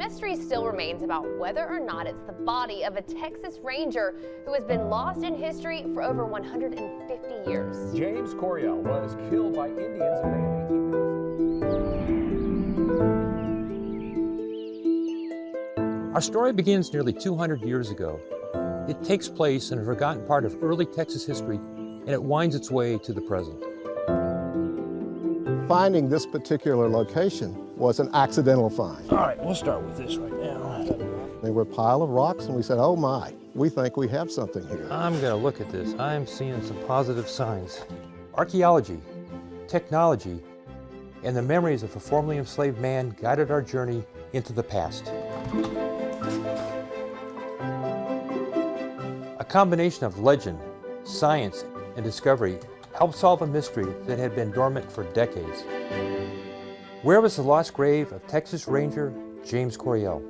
mystery still remains about whether or not it's the body of a Texas Ranger who has been lost in history for over 150 years. James Coryell was killed by Indians in May of 1836. Our story begins nearly 200 years ago. It takes place in a forgotten part of early Texas history, and it winds its way to the present. Finding this particular location was an accidental find. All right, we'll start with this right now. They were a pile of rocks, and we said, oh my, we think we have something here. I'm gonna look at this. I'm seeing some positive signs. Archaeology, technology, and the memories of a formerly enslaved man guided our journey into the past. A combination of legend, science, and discovery helped solve a mystery that had been dormant for decades. Where was the lost grave of Texas Ranger James Coryell?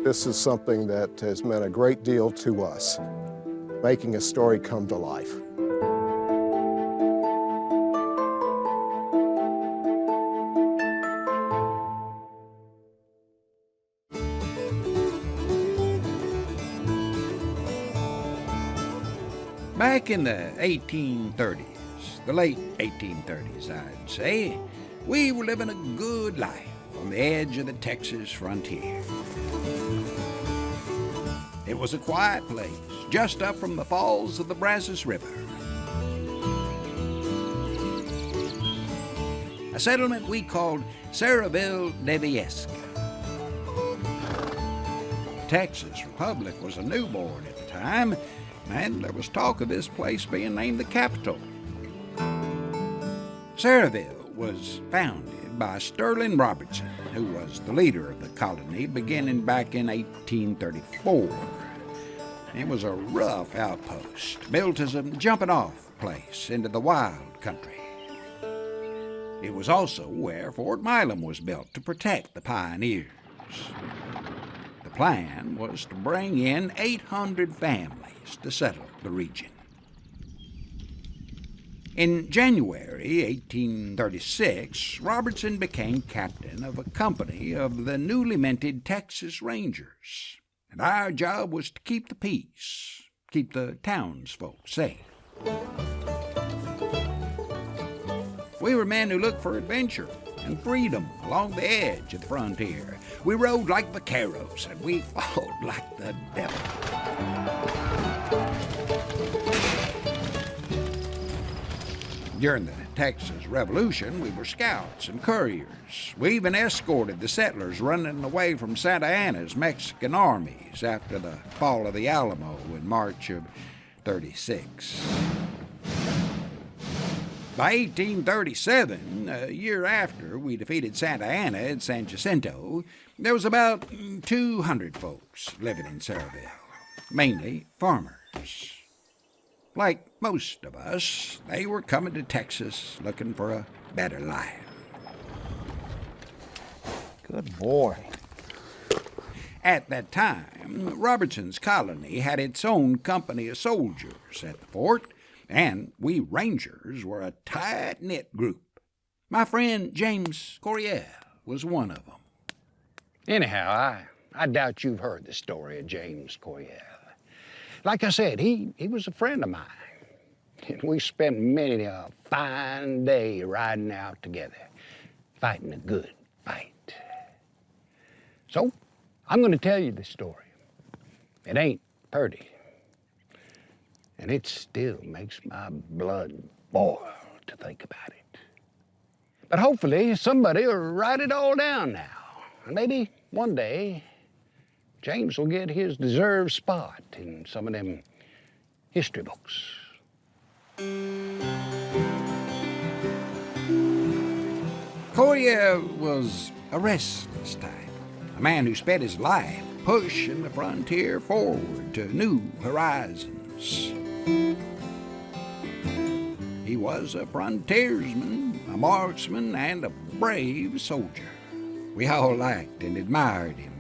This is something that has meant a great deal to us, making a story come to life. Back in the 1830s, the late 1830s, I'd say, we were living a good life on the edge of the Texas frontier. It was a quiet place, just up from the falls of the Brazos River. A settlement we called Saraville de Viesca. Texas Republic was a newborn at the time, and there was talk of this place being named the capital. Saraville was founded by Sterling Robertson, who was the leader of the colony beginning back in 1834. It was a rough outpost, built as a jumping-off place into the wild country. It was also where Fort Milam was built to protect the pioneers. The plan was to bring in 800 families to settle the region. In January 1836, Robertson became captain of a company of the newly minted Texas Rangers, and our job was to keep the peace, keep the townsfolk safe. We were men who looked for adventure and freedom along the edge of the frontier. We rode like vaqueros, and we fought like the devil. During the Texas Revolution, we were scouts and couriers. We even escorted the settlers running away from Santa Anna's Mexican armies after the fall of the Alamo in March of '36. By 1837, a year after we defeated Santa Anna at San Jacinto, there was about 200 folks living in Saraville, mainly farmers. Like most of us, they were coming to Texas looking for a better life. Good boy. At that time, Robertson's colony had its own company of soldiers at the fort, and we Rangers were a tight-knit group. My friend James Coryell was one of them. Anyhow, I doubt you've heard the story of James Coryell. Like I said, he was a friend of mine. And we spent many a fine day riding out together, fighting a good fight. So, I'm going to tell you the story. It ain't pretty. And it still makes my blood boil to think about it. But hopefully somebody will write it all down now. And maybe one day, James will get his deserved spot in some of them history books. Coryell was a restless type, a man who spent his life pushing the frontier forward to new horizons. He was a frontiersman, a marksman, and a brave soldier. We all liked and admired him,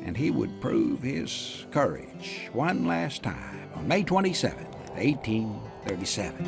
and he would prove his courage one last time on May 27th, 1837.